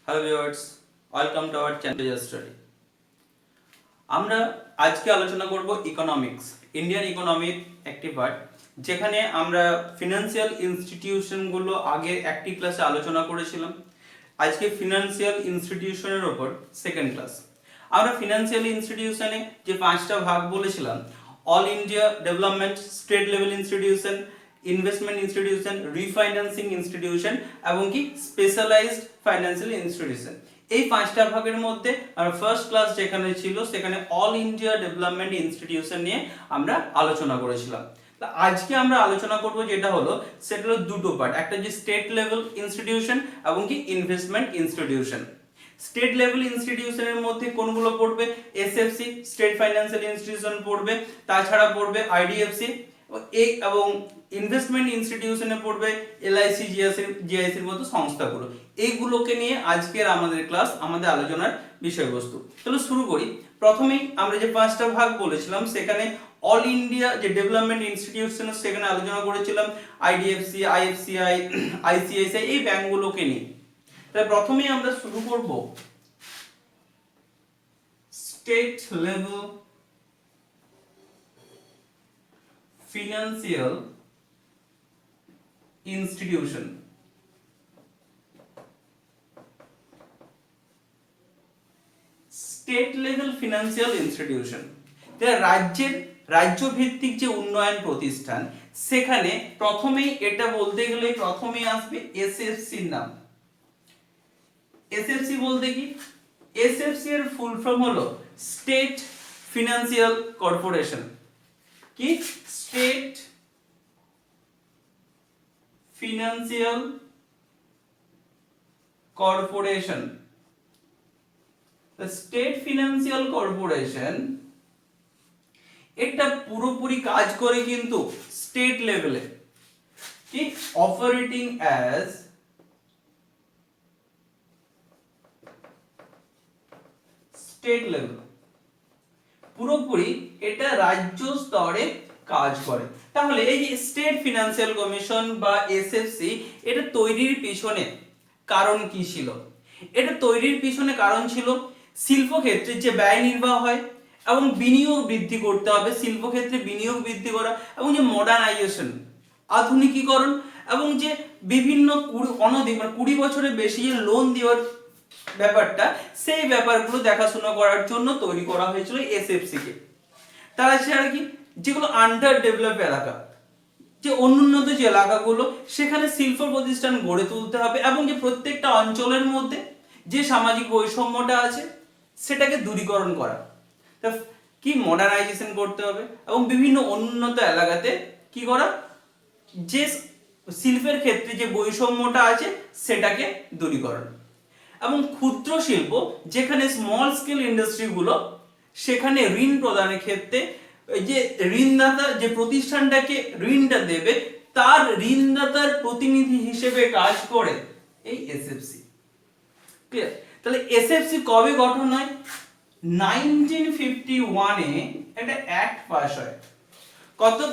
Hello viewers, welcome to our channel study. আমরা আজকে আলোচনা করব ইকোনমিক্স, ইন্ডিয়ান ইকোনমির একটি পার্ট, যেখানে আমরা ফিনান্সিয়াল ইনস্টিটিউশনগুলো আগে একটি ক্লাসে আলোচনা করেছিলাম। আজকে ফিনান্সিয়াল ইনস্টিটিউশনের ওপর সেকেন্ড ক্লাস। আমরা ফিনান্সিয়াল ইনস্টিটিউশনে যে পাঁচটা ভাগ বলেছিলাম, all India development, state level institution, investment institution, refinancing institution এবং কি স্পেশালাইজড ফাইন্যান্সিয়াল ইনস্টিটিউশন, এই পাঁচটা ভাগের মধ্যে আর ফার্স্ট ক্লাস যেখানে ছিল সেখানে অল ইন্ডিয়া ডেভেলপমেন্ট ইনস্টিটিউশন নিয়ে আমরা আলোচনা করেছিলাম। তো আজকে আমরা আলোচনা করব যেটা হলো, সেটা হলো দুটো পার্ট, একটা যে স্টেট লেভেল ইনস্টিটিউশন এবং কি ইনভেস্টমেন্ট ইনস্টিটিউশন। স্টেট লেভেল ইনস্টিটিউশনের মধ্যে কোনগুলো পড়বে? এসএফসি, স্টেট ফাইন্যান্সিয়াল ইনস্টিটিউশন পড়বে, তাছাড়া পড়বে আইডিএফসি এবং ইনভেস্টমেন্ট ইনস্টিটিউশনে পড়বে এলআইসি, জিআইসির মতো সংস্থাগুলো। এইগুলোকে নিয়ে আজকের আমাদের ক্লাস, আমাদের আলোচনার বিষয়বস্তু। তাহলে শুরু করি। প্রথমেই আমরা যে পাঁচটা ভাগ বলেছিলাম সেখানে অল ইন্ডিয়া যে ডেভেলপমেন্ট ইনস্টিটিউশন সেখানে আলোচনা করেছিলাম আইডিএফসি, আইএফসিআই, আইসিআইসিআই, এই ব্যাংকগুলোকে নিয়ে। তাহলে প্রথমেই আমরা শুরু করব state level financial institution. State level financial institution রাজ্য ভিত্তিক যে উন্নয়ন প্রতিষ্ঠান, সেখানে প্রথমেই এটা বলতে গেলে প্রথমেই আসবে এসএফসির নাম। এসএফসি বলতে কি? এসএফসি এর ফুল ফর্ম হলো স্টেট ফিনান্সিয়াল কর্পোরেশন। কি? State financial corporation. State financial corporation এটা পুরোপুরি কাজ করে কিন্তু স্টেট লেভেলে। কি? অপারেটিং অ্যাজ স্টেট লেভেল, পুরোপুরি এটা রাজ্য স্তরে কাজ করে। তাহলে এই যে স্টেট ফিনান্সিয়াল কমিশন বা এসএফসি, এটা তৈরির পিছনে কারণ কি ছিল? এটা তৈরির পিছনে কারণ ছিল শিল্পক্ষেত্রে যে ব্যয় নির্বাহ হয় এবং বিনিয়োগ বৃদ্ধি করতে হবে, শিল্পক্ষেত্রে বিনিয়োগ বৃদ্ধি করা এবং যে মডার্নাইজেশন, আধুনিকীকরণ এবং যে বিভিন্ন 20 বছরের বেশি যে লোন দেওয়ার ব্যাপারটা, সেই ব্যাপারগুলো দেখাশোনা করার জন্য তৈরি করা হয়েছিল এসএফসি কে। তাছাড়া কি, যেগুলো আন্ডার ডেভেলপ এলাকা, যে অনুন্নত যে এলাকাগুলো, সেখানে শিল্প প্রতিষ্ঠান গড়ে তুলতে হবে এবং যে প্রত্যেকটা অঞ্চলের মধ্যে যে সামাজিক বৈষম্যটা আছে সেটাকে দূরীকরণ করা, কি মডার্নাইজেশন করতে হবে এবং বিভিন্ন অনুন্নত এলাকাতে কি করা, যে শিল্পের ক্ষেত্রে যে বৈষম্যটা আছে সেটাকে দূরীকরণ। এবং ক্ষুদ্র শিল্প, যেখানে স্মল স্কেল ইন্ডাস্ট্রিগুলো, সেখানে ঋণ প্রদানের ক্ষেত্রে যে ঋণদাতা যে প্রতিষ্ঠানটাকে ঋণটা দেবে, তার ঋণদাতার প্রতিনিধি হিসেবে কাজ করে এই এসএফসি। ক্লিয়ার? তাহলে এসএফসি কবে গঠন হয়? 1951 এ একটা অ্যাক্ট পাস হয়।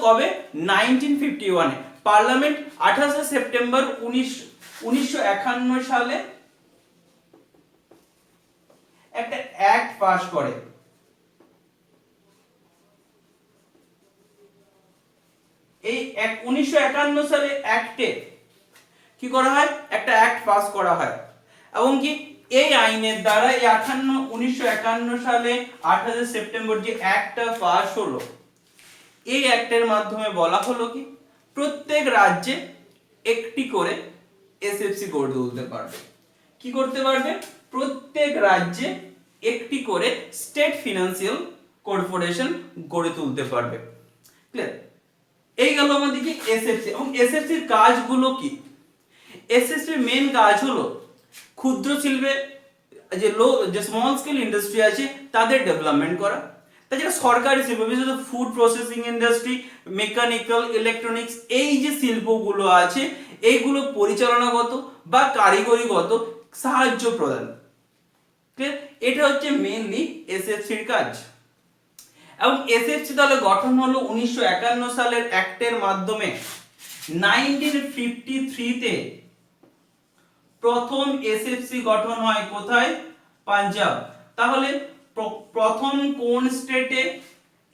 কবে? 1951 এ পার্লামেন্ট 28 সেপ্টেম্বর 1951 সালে একটা অ্যাক্ট পাস করে। এই 1951 সালে অ্যাক্টে কি করা হয়? একটা অ্যাক্ট পাস করা হয় এবং কি এই আইনের দ্বারা এই 1951 সালে 28 সেপ্টেম্বর যে অ্যাক্টটা পাস হলো, এই অ্যাক্টের মাধ্যমে বলা হলো কি প্রত্যেক রাজ্যে একটি করে এসএফসি গড়ে তুলতে পারবে। কি করতে পারবে? প্রত্যেক রাজ্যে একটি করে স্টেট ফিনান্সিয়াল কর্পোরেশন গড়ে তুলতে পারবে। ক্লিয়ার? এই গেল আমাদের কি এসএফসি। এবং এসএফসির কাজগুলো কি? এসএফসির মেইন কাজ হলো ক্ষুদ্র শিল্পে যে স্মল স্কেল ইন্ডাস্ট্রি আছে তাদের ডেভেলপমেন্ট করা। তাছাড়া সরকারি শিল্প, বিশেষ করে food processing industry, mechanical, electronics, এই যে শিল্পগুলো আছে এইগুলো পরিচালনাগত বা কারিগরিগত সাহায্য প্রদান। এটা হচ্ছে মেইনলি এসএফসির কাজ। এবং এসএফসি তাহলে গঠন হলো 1951 সালের অ্যাক্টের মাধ্যমে। 1953 তে প্রথম এসএফসি গঠন হয় কোথায়? পাঞ্জাব। তাহলে প্রথম কোন স্টেটে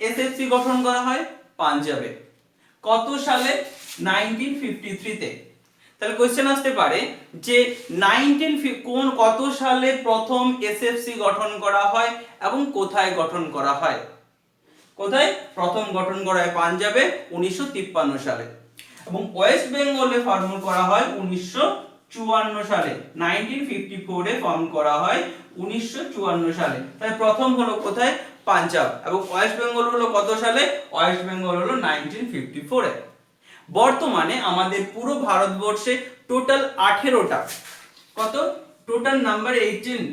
এসএফসি গঠন করা হয়? পাঞ্জাবে। কত সালে? 1953 তে। তাহলে কোশ্চেন আসতে পারে যে কত সালে প্রথম এসএফসি গঠন করা হয় এবং কোথায় গঠন করা হয়? কোথায় প্রথম গঠন করা হয়? পাঞ্জাবে 1953 সালে। এবং ওয়েস্ট বেঙ্গলে ফর্ম করা হয় 1954 সালে। 1954 এ ফর্ম করা হয় 1954 সালে। তাই প্রথম হলো কোথায়? পাঞ্জাব। এবং ওয়েস্ট বেঙ্গল হলো কত সালে? ওয়েস্ট বেঙ্গল হলো 1954 এ। বর্তমানে আমাদের পুরো ভারতবর্ষে টোটাল 18টা, কত টোটাল নাম্বার 18,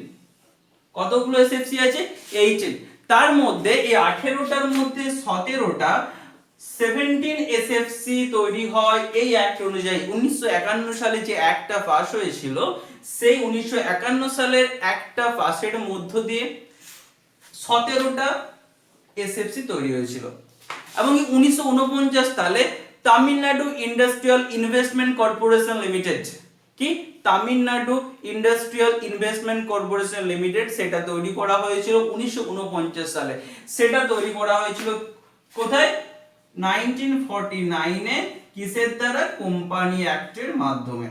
কতগুলো এসএফসি আছে? 18। তার মধ্যে এই 18টার মধ্যে 17টা 17 এসএফসি তৈরি হয় এই অ্যাক্ট অনুযায়ী। 1951 সালে যে অ্যাক্টটা পাস হয়েছিল, সেই 1951 সালের অ্যাক্টটা পাসের মধ্য দিয়ে 17টা এসএফসি তৈরি হয়েছিল। এবং 1949 সালে Tamil Nadu industrial investment corporation limited, কি Tamil Nadu industrial investment corporation limited, সেটা তৈরি করা হয়েছিল 1949 সালে। সেটা তৈরি করা হয়েছিল কোথায়? 1949 এ। কিসের দ্বারা? কোম্পানি অ্যাক্টের মাধ্যমে।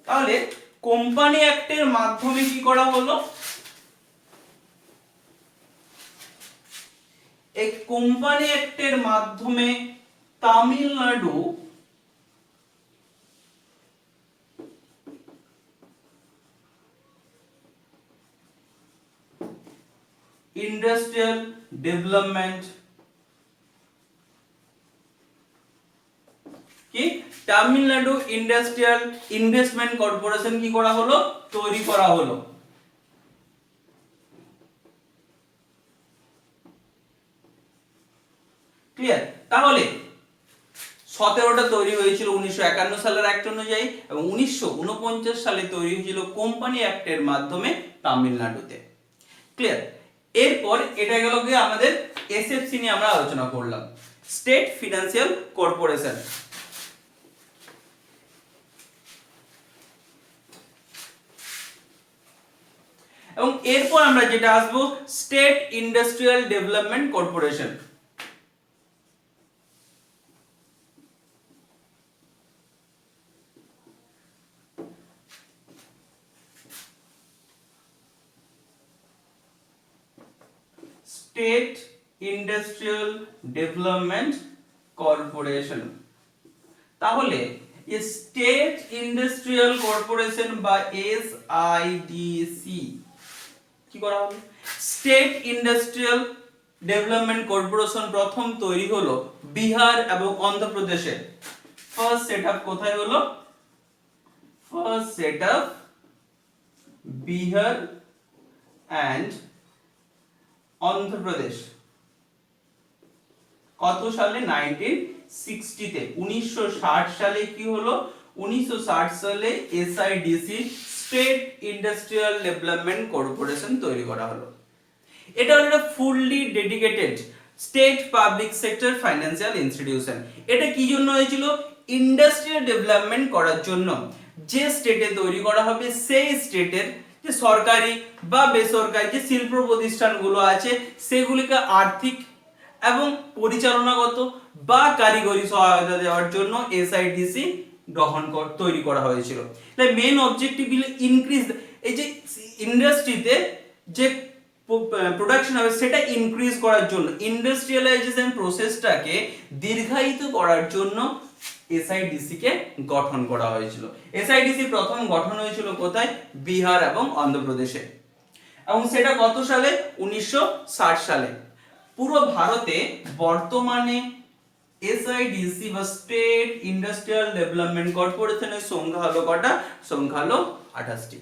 তাহলে কোম্পানি অ্যাক্টের মাধ্যমে কি করা হলো? এই কোম্পানি অ্যাক্টের মাধ্যমে তামিলনাড়ু ইন্ডাস্ট্রিয়াল ডেভেলপমেন্ট, কি তামিলনাড়ু ইন্ডাস্ট্রিয়াল ইনভেস্টমেন্ট কর্পোরেশন কি করা হলো? তৈরি করা হলো। ক্লিয়ার? তাহলে 17টা তৈরি হয়েছিল 1951 সালের অ্যাক্ট অনুযায়ী এবং 1949 সালে তৈরি হয়েছিল কোম্পানি অ্যাক্টের মাধ্যমে তামিলনাড়ুতে। ক্লিয়ার? এরপর এটা গেল কি আমাদের এসএফসি নিয়ে আমরা আলোচনা করলাম, স্টেট ফিনান্সিয়াল কর্পোরেশন। এবং এরপর আমরা যেটা আসবো state industrial development corporation. State industrial development corporation. তাহলে স্টেট ইন্ডাস্ট্রিয়াল কর্পোরেশন বা এসআইডিসি কি করা হলো? স্টেট ইন্ডাস্ট্রিয়াল ডেভেলপমেন্ট কর্পোরেশন প্রথম তৈরি হলো বিহার এবং অন্ধ্রপ্রদেশে। ফার্স্ট সেটআপ কোথায় হলো? First setup Bihar and Andhra Pradesh. কত সালে? 1960 তে। 1960 সালে কি হলো? 1960 সালে এসআইডিসি স্টেট ইন্ডাস্ট্রিয়াল ডেভেলপমেন্ট কর্পোরেশন তৈরি করা হলো। এটা হলো একটা fully dedicated state public sector financial institution. এটা কি জন্য হয়েছিল? ইন্ডাস্ট্রিয়াল ডেভেলপমেন্ট করার জন্য। যে স্টেটে তৈরি করা হবে সেই স্টেটের যে সরকারি বা বেসরকারি যে শিল্প প্রতিষ্ঠানগুলো আছে সেগুলিকে আর্থিক এবং পরিচালনাগত বা কারিগরি সহায়তা দেওয়ার জন্য এসআইডিসি তৈরি করা হয়েছিল। মেইন অবজেক্টিভ হলো ইনক্রিজ, এই যে ইন্ডাস্ট্রিতে যে প্রোডাকশন হবে সেটা ইনক্রিজ করার জন্য, ইন্ডাস্ট্রিয়ালাইজেশন প্রসেসটাকে দীর্ঘায়িত করার জন্য এসআইডিসি কে গঠন করা হয়েছিল। এসআইডিসি প্রথম গঠন হয়েছিল কোথায়? বিহার এবং অন্ধ্রপ্রদেশে। এবং সেটা কত সালে? 1960 সালে। পুরো ভারতে বর্তমানে এসআইডিসি বা স্টেট ইন্ডাস্ট্রিয়াল ডেভেলপমেন্ট কর্পোরেশনের সংখ্যা হলো কটা? সংখ্যা হলো 28টি।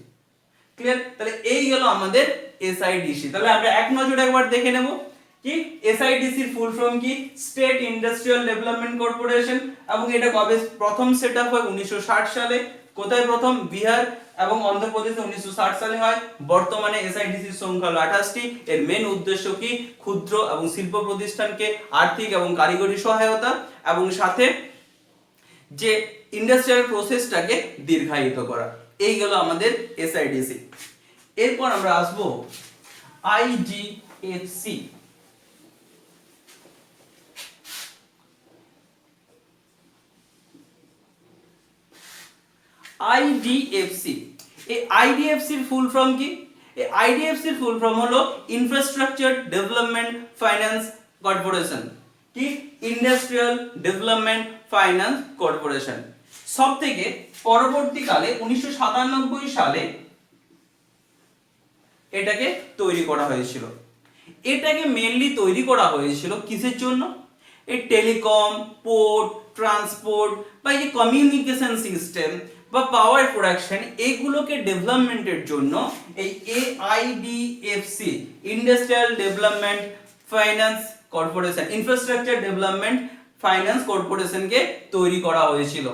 ক্লিয়ার? তাহলে এই হলো আমাদের এসআইডিসি। তাহলে আমরা এক নজরে একবার দেখে নেব কি এসআইডিসির ফুল ফর্ম কি? State industrial development corporation. এবং এটা কবে প্রথম সেটআপ হয়? 1960 সালে। কোথায় প্রথম? বিহার এবং অন্ধ্রপ্রদেশে 1960 সালে হয়। বর্তমানে এসআইডিসির সংখ্যা হলো 28টি। এর মেন উদ্দেশ্য কি? ক্ষুদ্র এবং শিল্প প্রতিষ্ঠানকে আর্থিক এবং কারিগরি সহায়তা এবং সাথে যে ইন্ডাস্ট্রিয়াল প্রসেসটাকে দীর্ঘায়িত করা। এই গেল আমাদের এসআইডিসি। এরপর আমরা আসবো আইডিএফসি। আইডিএফসি, এই আইডিএফসির ফুল ফর্ম কি? এই আইডিএফসির ফুল ফর্ম হলো ইনফ্রাস্ট্রাকচার ডেভেলপমেন্ট ফাইন্যান্স কর্পোরেশন। কি? Industrial development finance corporation. সব থেকে পরবর্তীকালে 1997 সালে এটাকে তৈরি করা হয়েছিল। এটাকে মেইনলি তৈরি করা হয়েছিল কিসের জন্য? এই টেলিকম, পোর্ট, ট্রান্সপোর্ট বা এই কমিউনিকেশন সিস্টেম বা পাওয়ার প্রোডাকশন, এইগুলোকে ডেভেলপমেন্টের জন্য এই AIDFC, industrial development finance corporation, infrastructure development finance কর্পোরেশনকে তৈরি করা হয়েছিল।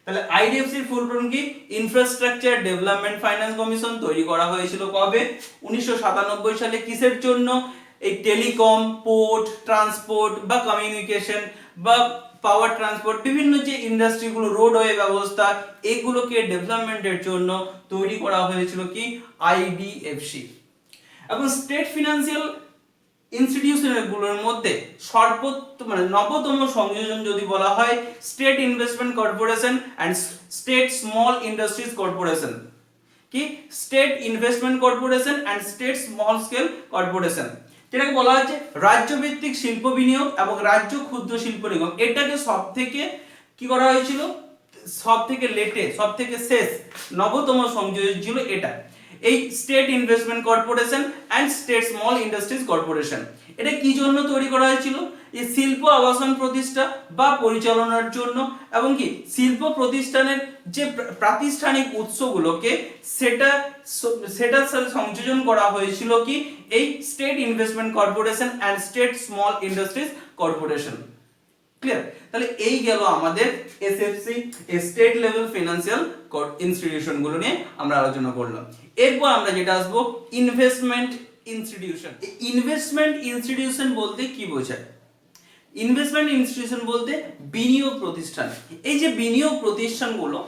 তাহলে আইডিএফসির ফুল ফর্ম কি? ইনফ্রাস্ট্রাকচার ডেভেলপমেন্ট ফাইন্যান্স কমিশন তৈরি করা হয়েছিল কবে? 1997 সালে। কিসের জন্য? এই টেলিকম, পোর্ট, ট্রান্সপোর্ট বা কমিউনিকেশন বা পাওয়ার ট্রান্সপোর্ট, বিভিন্ন যে ইন্ডাস্ট্রিগুলো, রোডওয়ে ব্যবস্থা, এগুলোকে ডেভেলপমেন্টের জন্য তৈরি করা হয়েছিল কি? আইডিএফসি। এবং স্টেট ফিনান্সিয়াল ইনস্টিটিউশনগুলোর মধ্যে নবতম সংযোজন যদি বলা হয়, state investment corporation and state small industries corporation. কি? State investment corporation and state small scale corporation, যেটাকে বলা হচ্ছে রাজ্যভিত্তিক শিল্প বিনিয়োগ এবং রাজ্য ক্ষুদ্র শিল্প নিগম। এটাকে সব থেকে কি করা হয়েছিল? সব থেকে শেষ নবতম সংযোজন ছিল এটা, এই state investment corporation and state small industries corporation. এটা কি জন্য তৈরি করা হয়েছিল? এই শিল্প আবাসন প্রতিষ্ঠা বা পরিচালনার জন্য, এবং কি শিল্প প্রতিষ্ঠানের যে প্রাতিষ্ঠানিক উৎসগুলোকে সেটা সংযোজন করা হয়েছিল কি? এই state investment corporation and state small industries corporation. Clear? তাহলে এই গেল আমাদের SFC, state level financial institution গুলো নিয়ে আমরা আলোচনা করলাম। এরপর আমরা যেটা আসবো ইনভেস্টমেন্ট ইনস্টিটিউশন। ইনভেস্টমেন্ট ইনস্টিটিউশন বলতে কি বোঝায়? ইনভেস্টমেন্ট ইনস্টিটিউশন বলতে বিনিয়োগ প্রতিষ্ঠান। এই যে বিনিয়োগ প্রতিষ্ঠানগুলো,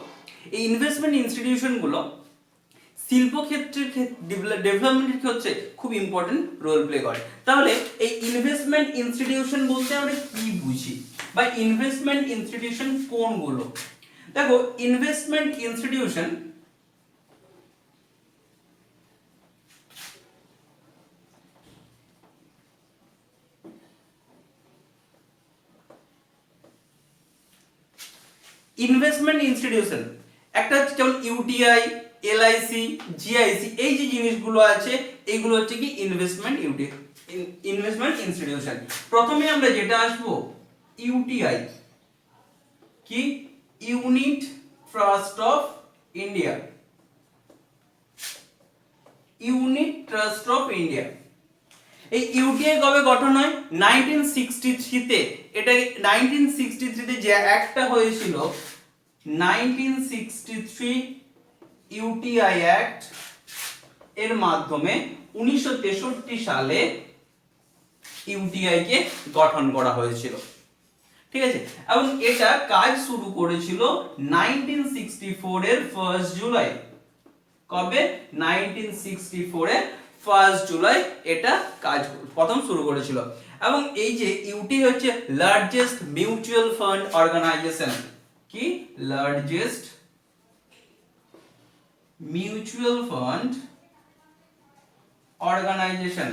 এই ইনভেস্টমেন্ট ইনস্টিটিউশনগুলো শিল্প ক্ষেত্রের ডেভেলপমেন্টের ক্ষেত্রে খুব ইম্পর্টেন্ট রোল প্লে করে। তাহলে এই ইনভেস্টমেন্ট ইনস্টিটিউশন বলতে আমরা কি বুঝি, বা ইনভেস্টমেন্ট ইনস্টিটিউশন কোনগুলো? দেখো, ইনভেস্টমেন্ট ইনস্টিটিউশন ইনভেস্টমেন্ট ইনস্টিটিউশন একটা হচ্ছে যেমন ইউটিআই, এলআইসি, জিআইসি, এই যে জিনিসগুলো আছে এইগুলো হচ্ছে কি ইনভেস্টমেন্ট ইনস্টিটিউশন। প্রথমে আমরা যেটা আসবো ইউটিআই, কি? Unit trust of India. Unit trust of India, এই ইউটিআই কবে গঠন হয়? 1963 তে। এটা 1963 তে যে অ্যাক্টটা হয়েছিল, 1963 ইউটিআই অ্যাক্ট, এর মাধ্যমে 1963 সালে ইউটিআই কে গঠন করা হয়েছিল। ঠিক আছে? এবং এটা কাজ শুরু করেছিল 1964 এর 1 জুলাই। কবে? 1964 এর 1 জুলাই এটা কাজ প্রথম শুরু করেছিল। এবং এই যে ইউটি হচ্ছে লার্জেস্ট মিউচুয়াল ফান্ড অর্গানাইজেশন। কি? Largest mutual fund organisation.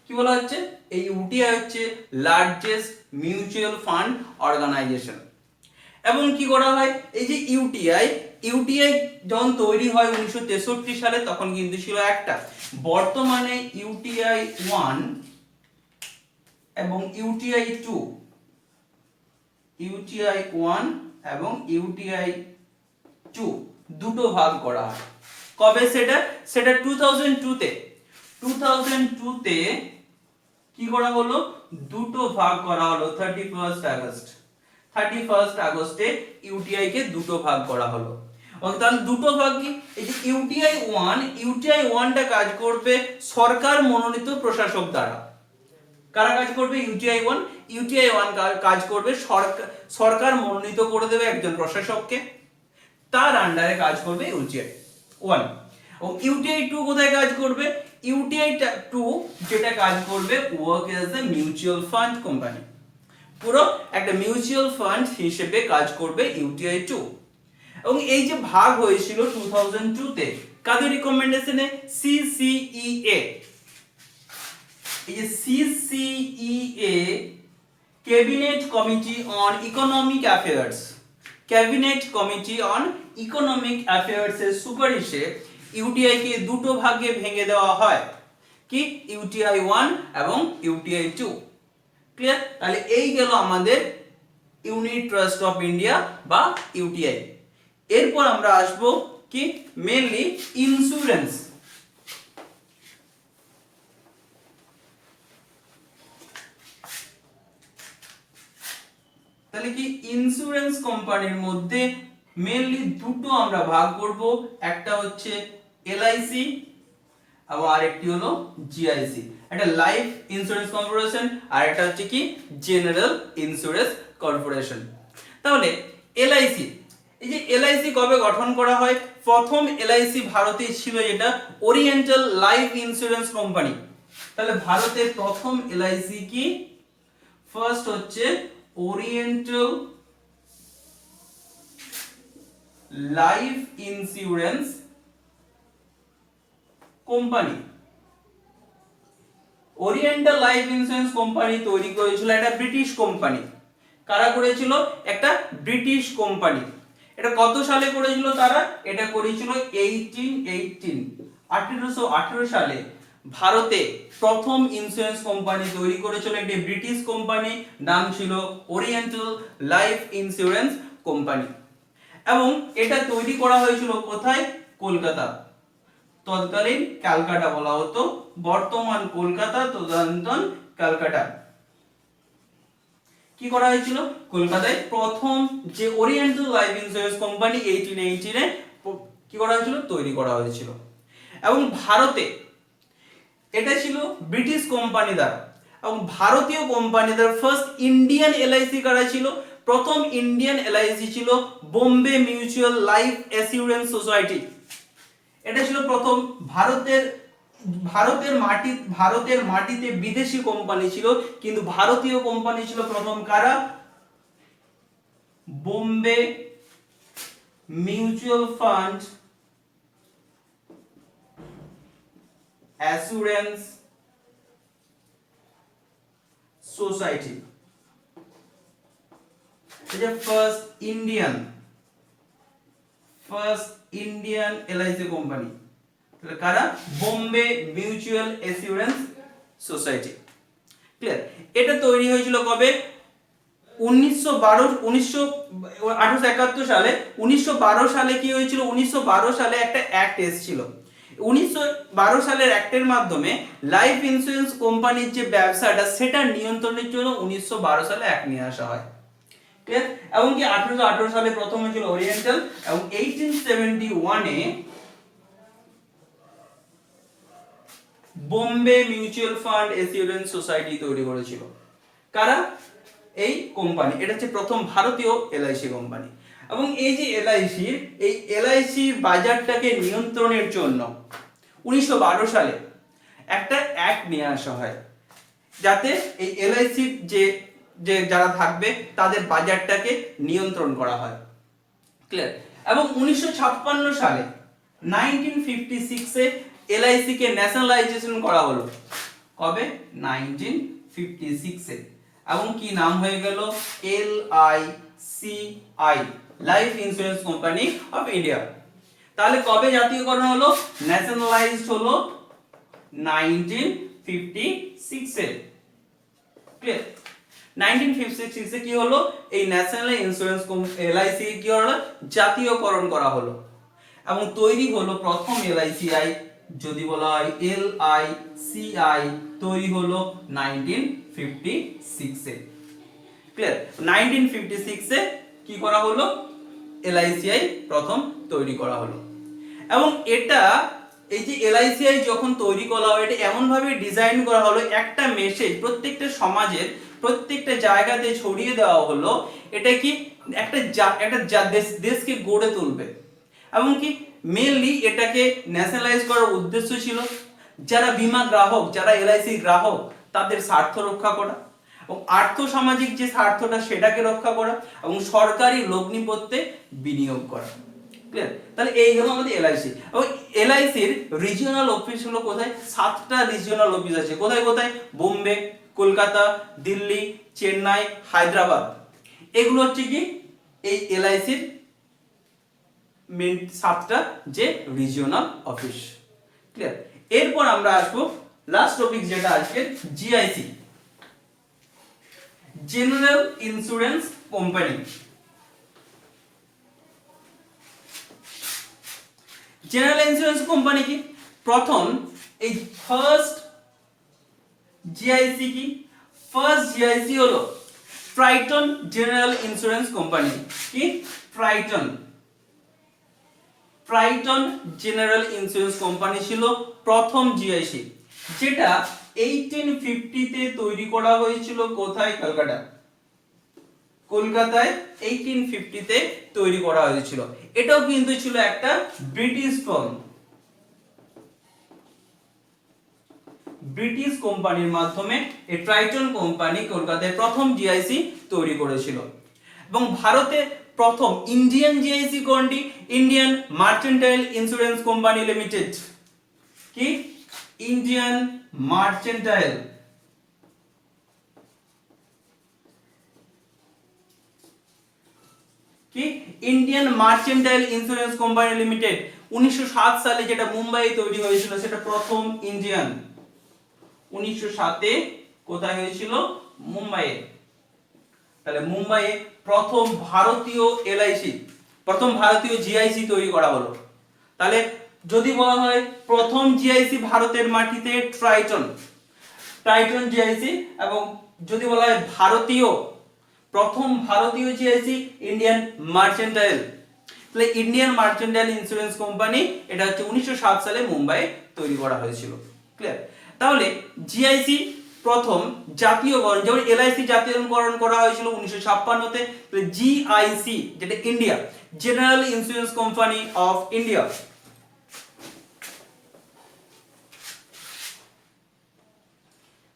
কি বলা হচ্ছে? এই ইউটিআই হচ্ছে লার্জেস্ট মিউচুয়াল ফান্ড অর্গানাইজেশন। এবং কি করা হয়? এই যে ইউটিআই যখন তৈরি হয় 1963 সালে, তখন কিন্তু ছিল একটা। বর্তমানে ইউটিআই 1 এবং ইউটিআই 2, ইউটিআই 1 এবং ইউটিআই 2 দুটো ভাগ করা হয়। কবে সেটা 2002 তে। 2002 তে কি করা হলো? দুটো ভাগ করা হলো। 31 আগস্টে ইউটিআই কে দুটো ভাগ করা হলো। তাহলে দুটো ভাগ কি? এই যে ইউটিআই 1টা কাজ করবে সরকার মনোনীত প্রশাসক দ্বারা। কারা কাজ করবে? ইউটিআই 1। ইউটিআই 1 কাজ করবে সরকার মনোনীত করে দেবে একজন প্রশাসককে, তার আন্ডারে কাজ করবে ইউটিআই 1। এবং ইউটিআই 2 কোথায় কাজ করবে? ইউটিআই 2 যেটা কাজ করবে work as a mutual fund company, পুরো একটা মিউচুয়াল ফান্ড হিসেবে কাজ করবে ইউটিআই 2। এবং এই যে ভাগ হয়েছিল 2002 তে কাদের রিকমেন্ডেশনে? সিসিইএ। এই যে সিসিইএ cabinet committee on economic affairs, cabinet committee on economic affairs এর সুপারিশে ইউটিআই কে দুটো ভাগে ভেঙে দেওয়া হয়, কি? ইউটিআই 1 এবং ইউটিআই 2। ক্লিয়ার? তাহলে এই গেল আমাদের ইউনিট ট্রাস্ট অফ ইন্ডিয়া বা ইউটিআই। এরপর আমরা আসব কি মেইনলি ইন্স্যুরেন্স। তাহলে কি ইন্স্যুরেন্স কোম্পানির মধ্যে মেইনলি দুটো আমরা ভাগ করব, একটা হচ্ছে এলআইসি এবং আরেকটি হলো জিআইসি। একটা লাইফ ইন্স্যুরেন্স কর্পোরেশন আর একটা হচ্ছে কি জেনারেল ইন্স্যুরেন্স কর্পোরেশন। তাহলে এলআইসি, এই যে এলআইসি কবে গঠন করা হয়? প্রথম এলআইসি ভারতে ছিল যেটা ওরিয়েন্টাল লাইফ ইন্স্যুরেন্স কোম্পানি। তাহলে ভারতের প্রথম এলআইসি কি? ফার্স্ট হচ্ছে oriental life insurance company. Oriental life insurance company তৈরি করেছিল একটা ব্রিটিশ কোম্পানি। কারা করেছিল? একটা ব্রিটিশ কোম্পানি। এটা কত সালে করেছিল তারা? এটা করেছিল 1818 সালে ভারতে প্রথম ইন্স্যুরেন্স কোম্পানি তৈরি করেছিল একটি ব্রিটিশ কোম্পানি, নাম ছিল ওরিয়েন্টাল লাইফ ইন্স্যুরেন্স কোম্পানি। এবং এটা তৈরি করা হয়েছিল কোথায়? কলকাতা। তৎকালীন ক্যালকাটা বলা হতো, বর্তমান কলকাতা, তদানীন্তন ক্যালকাটা। কি করা হয়েছিল? কলকাতায় প্রথম যে ওরিয়েন্টাল লাইফ ইন্স্যুরেন্স কোম্পানি 1818 এ কি করা হয়েছিল? তৈরি করা হয়েছিল। এবং ভারতে এটা ছিল ব্রিটিশ কোম্পানি দ্বারা, এবং ভারতীয় কোম্পানি দ্বারা ফার্স্ট ইন্ডিয়ান এলআইসি কারা ছিল? প্রথম ইন্ডিয়ান এলআইসি ছিল Bombay mutual life assurance society. এটা ছিল প্রথম ভারতের মাটিতে বিদেশি কোম্পানি ছিল, কিন্তু ভারতীয় কোম্পানি ছিল প্রথম কারা? Bombay mutual fund assurance society. এটা ফার্স্ট ইন্ডিয়ান এলআইসি কোম্পানি। তাহলে কারা? Bombay mutual assurance society. Clear? এটা তৈরি হয়েছিল কবে? 1871 সালে। 1912 সালে কি হয়েছিল? 1912 সালে একটা অ্যাক্ট এসেছিল। 1912 সালের অ্যাক্টের মাধ্যমে লাইফ ইন্স্যুরেন্স কোম্পানির যে ব্যবসাটা সেটা নিয়ন্ত্রণের জন্য 1912 সালে অ্যাক্ট নিয়ে আসা হয়। ঠিক আছে? এবং কি 1818 সালে প্রথম হয়েছিল ওরিয়েন্টাল, এবং 1871 এ Bombay mutual fund assurance society তৈরি করেছিল। কারা? এই কোম্পানি। এটা হচ্ছে প্রথম ভারতীয় এলআইসি কোম্পানি। এবং এই যে এলআইসির বাজারটাকে নিয়ন্ত্রণের জন্য 1912 সালে একটা অ্যাক্ট নিয়ে আসা হয়, যাতে এই এলআইসির যে যারা থাকবে তাদের বাজারটাকে নিয়ন্ত্রণ করা হয়। ক্লিয়ার? এবং 1956 সালে 1956 এ এলআইসি কে ন্যাশনালাইজেশন করা হলো। কবে? 1956 এ। এবং কি নাম হয়ে গেল? LICI, life insurance company of India. তাহলে কবে জাতীয়করণ হলো? ন্যাশনালাইজড হলো 1956 এ। ক্লিয়ার? 1956 এ কি হলো? এই ন্যাশনাল ইন্স্যুরেন্স এলআইসি কি হলো? জাতীয়করণ করা হলো, এবং তৈরি হলো প্রথম এলআইসিআই। যদি বলা হয় এলআইসিআই তৈরি হলো 1956 এ। ক্লিয়ার? 1956 এ কি করা হলো? এলআইসিআই প্রথম তৈরি করা হলো। এবং এটা এই যে এলআইসিআই যখন তৈরি করা হয় এটা এমন ভাবে ডিজাইন করা হলো, একটা মেসেজ প্রত্যেকটা সমাজের প্রত্যেকটা জায়গাতে ছড়িয়ে দেওয়া হলো, এটা কি একটা দেশকে গড়ে তুলবে। এবং কি মেইনলি এটাকে ন্যাশনালাইজ করার উদ্দেশ্য ছিল যারা বীমা গ্রাহক, যারা এলআইসি গ্রাহক, তাদের স্বার্থ রক্ষা করা এবং আর্থসামাজিক যে স্বার্থটা সেটাকে রক্ষা করা এবং সরকারি লগ্নিপত্রে বিনিয়োগ করা। ক্লিয়ার? তাহলে এই হলো আমাদের এলআইসি। এবং এলআইসির রিজিওনাল অফিস হলো কোথায়? 7টা রিজিওনাল অফিস আছে। কোথায় কোথায়? বোম্বে, কলকাতা, দিল্লি, চেন্নাই, হায়দ্রাবাদ। এগুলো হচ্ছে কি এই এলআইসির মেন 7টা যে রিজিওনাল অফিস। ক্লিয়ার? এরপর আমরা আসবো লাস্ট টপিক যেটা আজকে GIC, general insurance company. General insurance company কি? প্রথম এই ফার্স্ট জিআইসি কি? ফার্স্ট জিআইসি হলো ট্রাইটন জেনারেল ইন্স্যুরেন্স কোম্পানি। কি? ট্রাইটন জেনারেল ইন্স্যুরেন্স কোম্পানি ছিল প্রথম জিআইসি, যেটা 1850 তে তৈরি করা হয়েছিল। কোথায়? কলকাতা, কলকাতায় 1850 তে তৈরি করা হয়েছিল। এটাও কিন্তু ছিল একটা ব্রিটিশ ফার্ম, ব্রিটিশ কোম্পানির মাধ্যমে এই ট্রাইটন কোম্পানি কলকাতায় প্রথম জিআইসি তৈরি করেছিল। এবং ভারতে প্রথম ইন্ডিয়ান জিআইসি কোনটি? Indian mercantile insurance company limited. কি? ইন্ডিয়ান মার্চেন্টাইল কি? Indian mercantile insurance company limited 1907 সালে যেটা মুম্বাইয়ে তৈরি হয়েছিল, সেটা প্রথম ইন্ডিয়ান। 1907 এ কোথায় হয়েছিল? মুম্বাইয়ে। তাহলে মুম্বাইয়ে প্রথম ভারতীয় এলআইসি, প্রথম ভারতীয় জিআইসি তৈরি করা হলো। তাহলে যদি বলা হয় প্রথম জিআইসি ভারতের মাটিতে ট্রাইটন জিআইসি, এবং যদি বলা হয় ভারতীয় প্রথম ভারতীয় জিআইসি ইন্ডিয়ান মার্চেন্টাইল, তাহলে ইন্ডিয়ান মার্চেন্টাইল ইন্স্যুরেন্স কোম্পানি এটা হচ্ছে 1907 সালে মুম্বাইয়ে তৈরি করা হয়েছিল। ক্লিয়ার? তাহলে জিআইসি প্রথম জাতীয়করণ, যেমন এলআইসি জাতীয়করণ করা হয়েছিল 1956 তে, তাহলে জিআইসি যেটা India, general insurance company of India,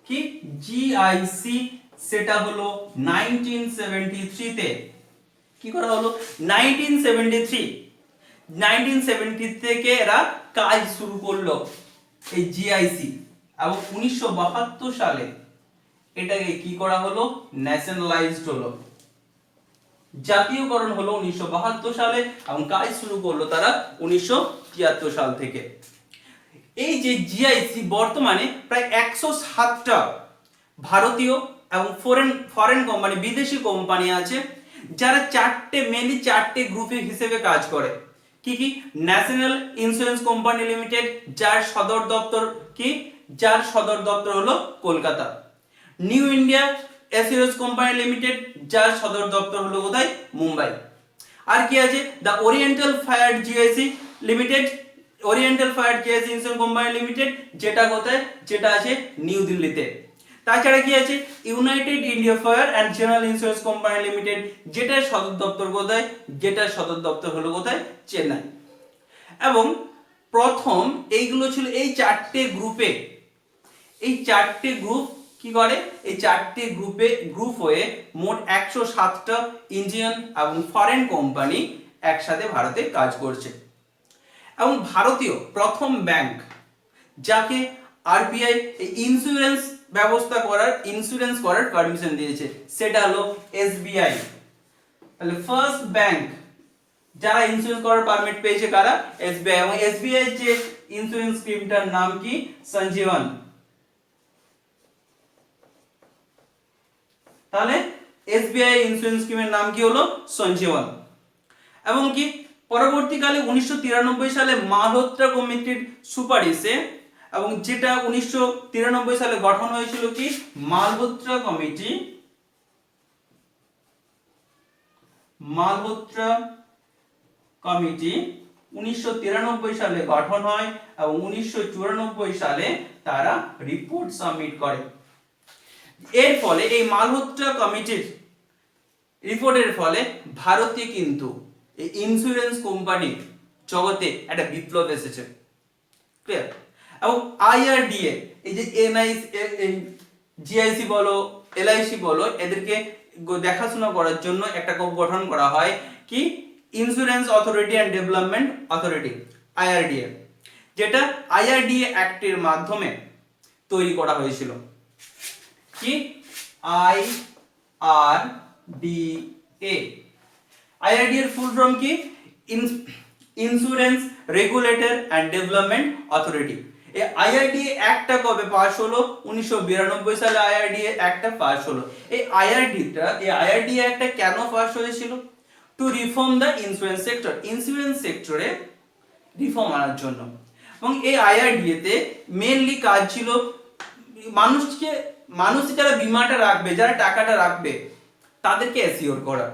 কি? জিআইসি সেটা হলো 1973 তে। কি করা হলো? 1973 থেকে এরা কাজ শুরু করলো এই জিআইসি, এবং 1972 সালে এটাকে কি করা হলো? ন্যাশনালাইজড হলো, জাতীয়করণ হলো 1972 সালে, এবং কাজ শুরু করলো তারা 1973 সাল থেকে। এই যে জিআইসি বর্তমানে প্রায় 107টা ভারতীয় এবং ফরেন কোম্পানি, বিদেশি কোম্পানি আছে, যারা মেনলি চারটে গ্রুপে হিসেবে কাজ করে। কি কি? ন্যাশনাল ইন্স্যুরেন্স কোম্পানি লিমিটেড, যার সদর দপ্তর কি? যার সদর দপ্তর হলো Kolkata. New India assurance company limited, যার সদর দপ্তর হলো কোথায়? মুম্বাই। আর কি আছে? The oriental fire GIC limited, oriental fire GIC insurance company limited, যেটা কোথায়? যেটা আছে নিউ দিল্লিতে। তাছাড়া কি আছে? United India fire and general insurance company limited, যেটার সদর দপ্তর কোথায়? যেটার সদর দপ্তর হলো কোথায়? চেন্নাই। এবং প্রথম এইগুলো ছিল এই চারটে গ্রুপে, এই চারটে গ্রুপ কি করে? এই চারটে গ্রুপ হয়ে মোট 107টা ইন্ডিয়ান এবং ফরেন কোম্পানি একসাথে ভারতে কাজ করছে। এবং ভারতীয় প্রথম ব্যাংক যাকে আরবিআই ইন্স্যুরেন্স করার পারমিশন দিয়েছে, সেটা হলো এসবিআই। তাহলে ফার্স্ট ব্যাংক যারা ইন্স্যুরেন্স করার পারমিট পেয়েছে কারা? এসবিআই। এবং এসবিআই যে ইন্স্যুরেন্স স্কিমটার নাম কি? সঞ্জীবন। তাহলে এসবিআই ইন্স্যুরেন্স স্কিমের নাম কি হলো? সঞ্জীবন। এবং কি পরবর্তীকালে 1993 সালে মালহোত্রা কমিটির সুপারিশে, এবং যেটা 1993 সালে গঠন হয়েছিল কি? মালহোত্রা কমিটি 1993 সালে গঠন হয় এবং 1994 সালে তারা রিপোর্ট সাবমিট করে। এর ফলে এই মালহোত্রা কমিটির রিপোর্টের ফলে ভারতে কিন্তু এই ইন্স্যুরেন্স কোম্পানি জগতে একটা বিপ্লব এসেছে, ক্লিয়ার। এবং আইআরডিএ এই যে জিআইসি বলো এলআইসি বলো এদেরকে দেখাশোনা করার জন্য একটা গঠন করা হয় কি insurance authority and development authority IRDA, যেটা আইআরডিএ অ্যাক্টের মাধ্যমে তৈরি করা হয়েছিল। কি আইআরডিএ, আইআরডিএ এর ফুল ফর্ম কি insurance regulator and development authority. এই আইআরডিএ অ্যাক্টটা কবে পাস হলো? 1992 সালে আইআরডিএ অ্যাক্টটা পাস হলো। এই আইআরডিএ অ্যাক্টটা কেন পাস হয়েছিল? Two reform the insurance sector, insurance সেক্টরে রিফর্ম আনার জন্য। এবং এই আইআরডিএ তে মেইনলি কাজ ছিল মানুষ যারা বীমাটা রাখবে, যারা টাকাটা রাখবে তাদেরকে অ্যাসিওর করা,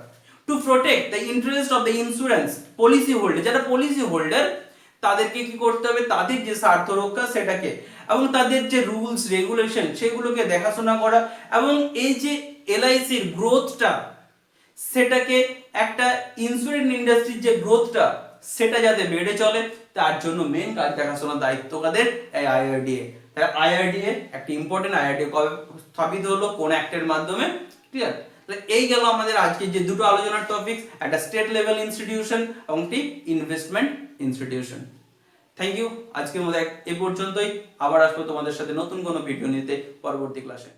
to protect the interest of the insurance policy holder, যারা পলিসি হোল্ডার তাদেরকে কি করতে হবে, তাদের যে স্বার্থ রক্ষা সেটাকে, এবং তাদের যে রুলস রেগুলেশন সেগুলোকে দেখাশোনা করা, এবং এই যে এলআইসির গ্রোথটা সেটাকে একটা ইন্স্যুরেন্স ইন্ডাস্ট্রির যে গ্রোথটা সেটা যাতে বেড়ে চলে তার জন্য মেইন কাজ দেখাশোনার দায়িত্ব কাদের? এই আইআরডিএ। তাই আইআরডিএ একটা ইম্পর্টেন্ট, আইআরডিএ কবে স্থাপিত হলো, কোন অ্যাক্টের মাধ্যমে, ক্লিয়ার। তাহলে এই গেল আমাদের আজকে যে দুটো আলোচনার টপিক, একটা স্টেট লেভেল ইনস্টিটিউশন এবং একটি ইনভেস্টমেন্ট ইনস্টিটিউশন। থ্যাংক ইউ, আজকের মতো এই পর্যন্তই। আবার আসবো তোমাদের সাথে নতুন কোনো ভিডিও নিতে পরবর্তী ক্লাসে।